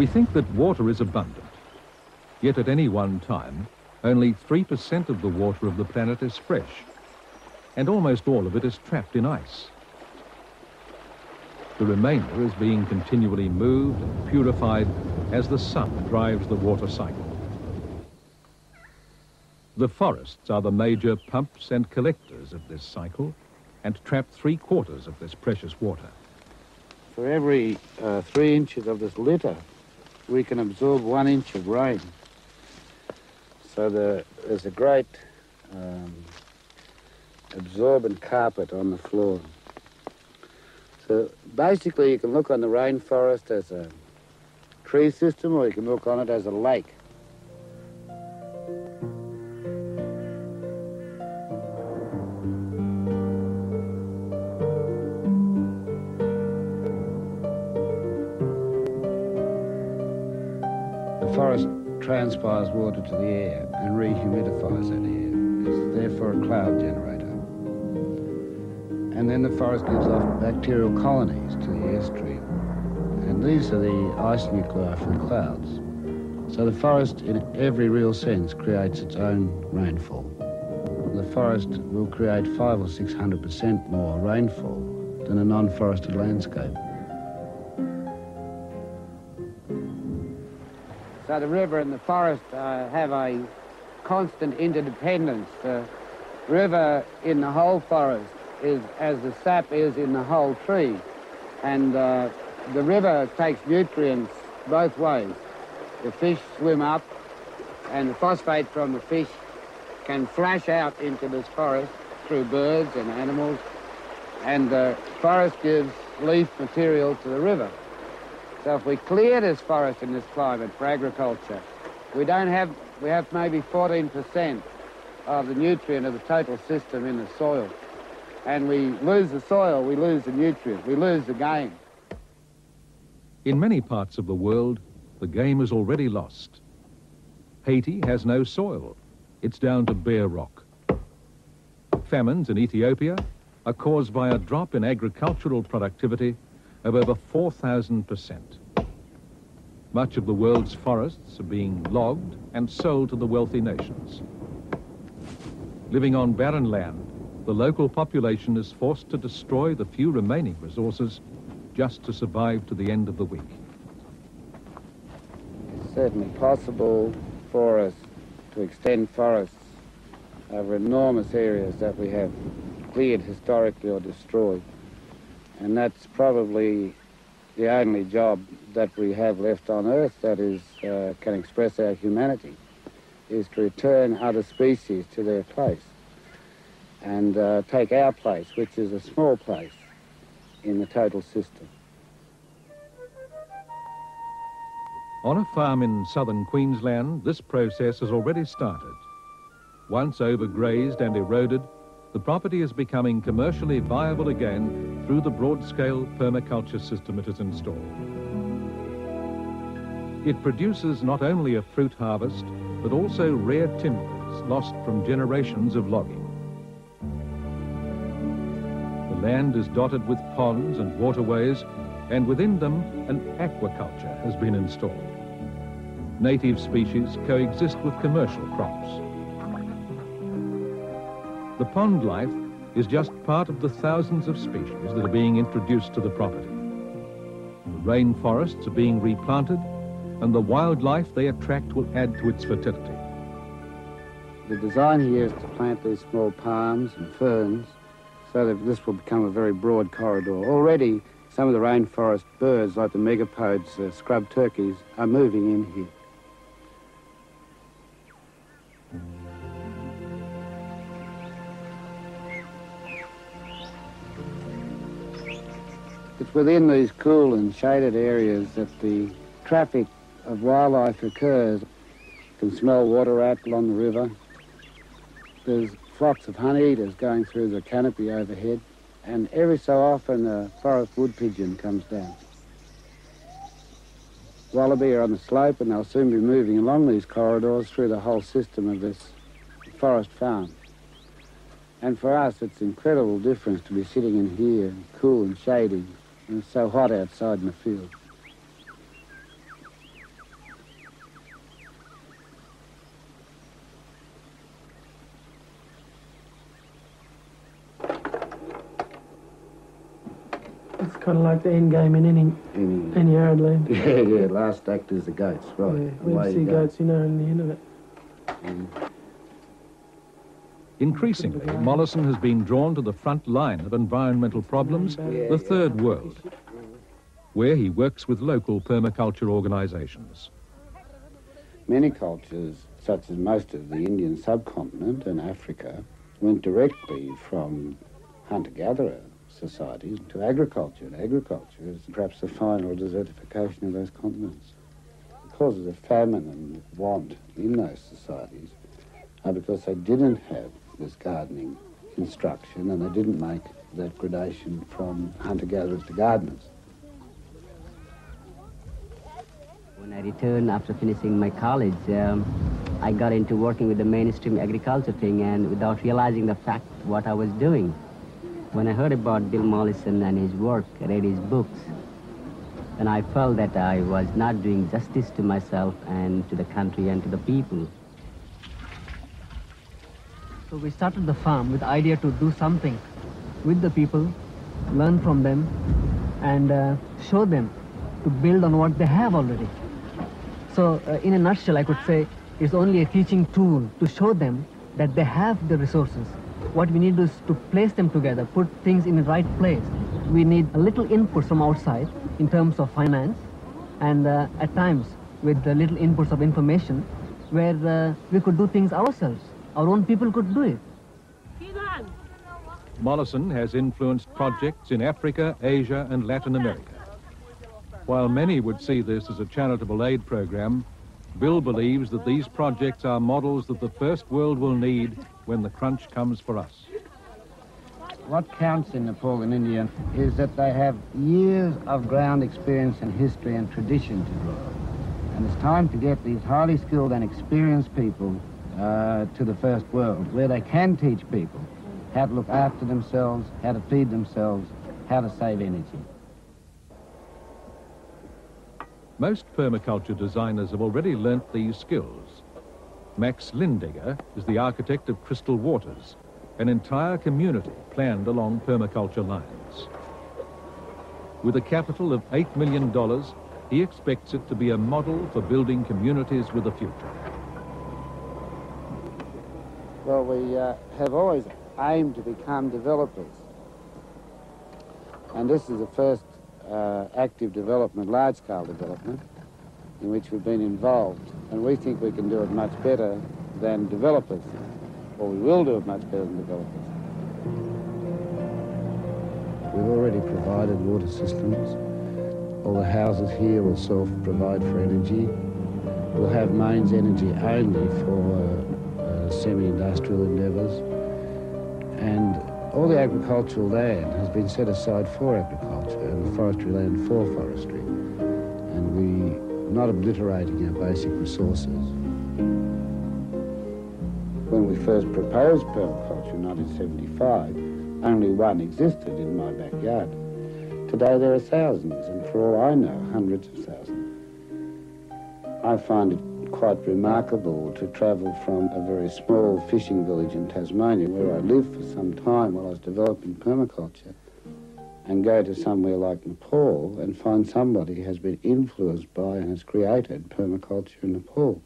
We think that water is abundant, yet at any one time, only 3% of the water of the planet is fresh, and almost all of it is trapped in ice. The remainder is being continually moved and purified as the sun drives the water cycle. The forests are the major pumps and collectors of this cycle and trap 3/4 of this precious water. For every 3 inches of this litter, we can absorb 1 inch of rain. So there's a great absorbent carpet on the floor. So basically you can look on the rainforest as a tree system, or you can look on it as a lake. The forest transpires water to the air and rehumidifies that air. It's therefore a cloud generator. And then the forest gives off bacterial colonies to the airstream. And these are the ice nuclei from clouds. So the forest, in every real sense, creates its own rainfall. The forest will create 500 or 600% more rainfall than a non-forested landscape. So the river and the forest have a constant interdependence. The river in the whole forest is as the sap is in the whole tree. And the river takes nutrients both ways. The fish swim up, and the phosphate from the fish can flash out into this forest through birds and animals. And the forest gives leaf material to the river. So if we clear this forest in this climate for agriculture, we have maybe 14% of the nutrient of the total system in the soil. And we lose the soil, we lose the nutrient, we lose the game. In many parts of the world, the game is already lost. Haiti has no soil. It's down to bare rock. Famines in Ethiopia are caused by a drop in agricultural productivity of over 4,000%. Much of the world's forests are being logged and sold to the wealthy nations. Living on barren land, the local population is forced to destroy the few remaining resources just to survive to the end of the week. It's certainly possible for us to extend forests over enormous areas that we have cleared historically or destroyed. And that's probably the only job that we have left on Earth that is can express our humanity, is to return other species to their place and take our place, which is a small place in the total system. On a farm in southern Queensland, this process has already started. Once overgrazed and eroded, the property is becoming commercially viable again through the broad-scale permaculture system it has installed. It produces not only a fruit harvest, but also rare timbers lost from generations of logging. The land is dotted with ponds and waterways, and within them an aquaculture has been installed. Native species coexist with commercial crops. The pond life is just part of the thousands of species that are being introduced to the property. The rainforests are being replanted, and the wildlife they attract will add to its fertility. The design here is to plant these small palms and ferns so that this will become a very broad corridor. Already, some of the rainforest birds, like the megapodes, scrub turkeys, are moving in here. It's within these cool and shaded areas that the traffic of wildlife occurs. You can smell water rat along the river. There's flocks of honeyeaters going through the canopy overhead, and every so often a forest wood pigeon comes down. Wallaby are on the slope, and they'll soon be moving along these corridors through the whole system of this forest farm. And for us, it's an incredible difference to be sitting in here, cool and shady, and it's so hot outside in the field. kind of like the end game in any arid land. Yeah, last act is the goats, right. Yeah, we see goats, you know, in the end of it. Increasingly, Mollison has been drawn to the front line of environmental problems, the Third World, where he works with local permaculture organisations. Many cultures, such as most of the Indian subcontinent and Africa, went directly from hunter-gatherer societies to agriculture, and agriculture is perhaps the final desertification of those continents. The causes of famine and want in those societies are because they didn't have this gardening instruction and they didn't make that gradation from hunter-gatherers to gardeners. When I returned after finishing my college, I got into working with the mainstream agriculture thing, and without realizing the fact what I was doing. When I heard about Bill Mollison and his work, I read his books, and I felt that I was not doing justice to myself and to the country and to the people. So we started the farm with the idea to do something with the people, learn from them, and show them to build on what they have already. So in a nutshell, I could say it's only a teaching tool to show them that they have the resources. What we need is to place them together, put things in the right place. We need a little input from outside in terms of finance, and at times with the little inputs of information where we could do things ourselves. Our own people could do it. Mollison has influenced projects in Africa, Asia and Latin America. While many would see this as a charitable aid program, Bill believes that these projects are models that the First World will need when the crunch comes for us. What counts in Nepal and India is that they have years of ground experience and history and tradition to draw. And it's time to get these highly skilled and experienced people to the First World, where they can teach people how to look after themselves, how to feed themselves, how to save energy. Most permaculture designers have already learnt these skills. Max Lindegger is the architect of Crystal Waters, an entire community planned along permaculture lines. With a capital of $8 million, he expects it to be a model for building communities with a future. Well, we have always aimed to become developers. And this is the first active development, large-scale development, in which we've been involved. And we think we can do it much better than developers, or we will do it much better than developers. We've already provided water systems. All the houses here will self-provide for energy. We'll have mains energy only for semi-industrial endeavours. And all the agricultural land has been set aside for agriculture and the forestry land for forestry. And we're not obliterating our basic resources. When we first proposed permaculture in 1975, only one existed in my backyard. Today there are thousands, and for all I know, hundreds of thousands. I find it quite remarkable to travel from a very small fishing village in Tasmania, where I lived for some time while I was developing permaculture, and go to somewhere like Nepal and find somebody who has been influenced by and has created permaculture in Nepal.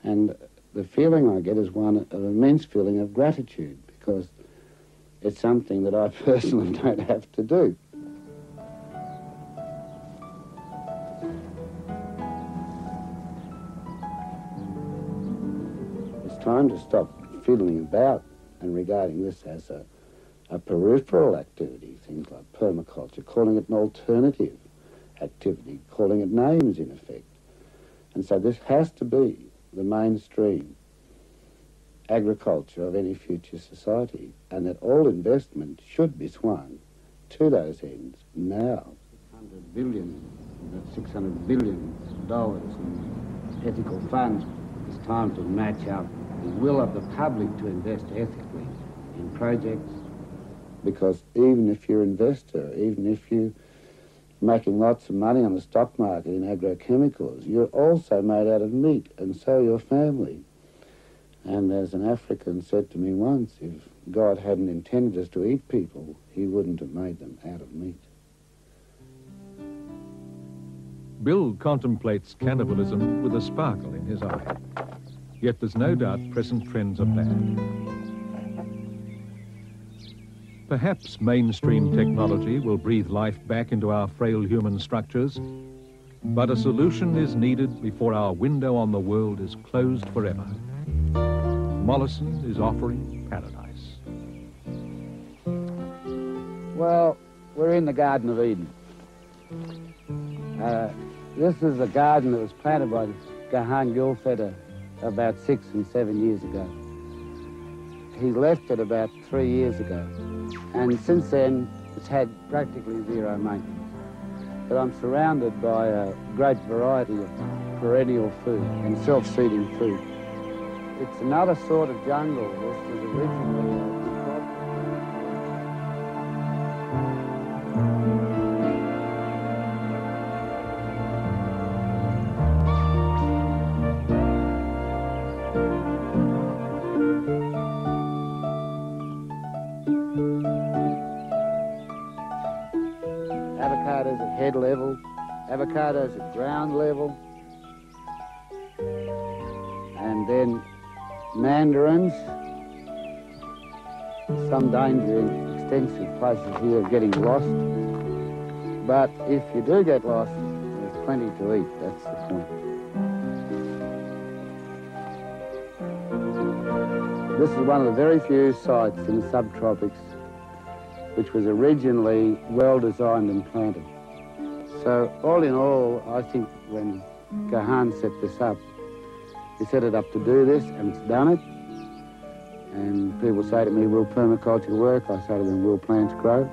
And the feeling I get is one of immense feeling of gratitude, because it's something that I personally don't have to do. Time to stop fiddling about and regarding this as a peripheral activity, things like permaculture, calling it an alternative activity, calling it names in effect. And so this has to be the mainstream agriculture of any future society, and that all investment should be swung to those ends now. $600 billion in ethical funds. It's time to match up the will of the public to invest ethically in projects, because even if you're an investor, even if you're making lots of money on the stock market in agrochemicals, you're also made out of meat, and so your family. And as an African said to me once, if God hadn't intended us to eat people, he wouldn't have made them out of meat. Bill contemplates cannibalism with a sparkle in his eye. Yet there's no doubt present trends are bad. Perhaps mainstream technology will breathe life back into our frail human structures, but a solution is needed before our window on the world is closed forever. Mollison is offering paradise. Well, we're in the Garden of Eden. This is a garden that was planted by Gahan Gilfeder about 6 and 7 years ago. He left it about 3 years ago, and since then it's had practically zero maintenance. But I'm surrounded by a great variety of perennial food and self-seeding food. It's another sort of jungle. This was originally avocados at head level, avocados at ground level, and then mandarins. Some danger in extensive places here of getting lost, but if you do get lost, there's plenty to eat, that's the point. This is one of the very few sites in the subtropics which was originally well designed and planted. So all in all, I think when Gahan set this up, he set it up to do this, and it's done it. And people say to me, will permaculture work? I say to them, will plants grow?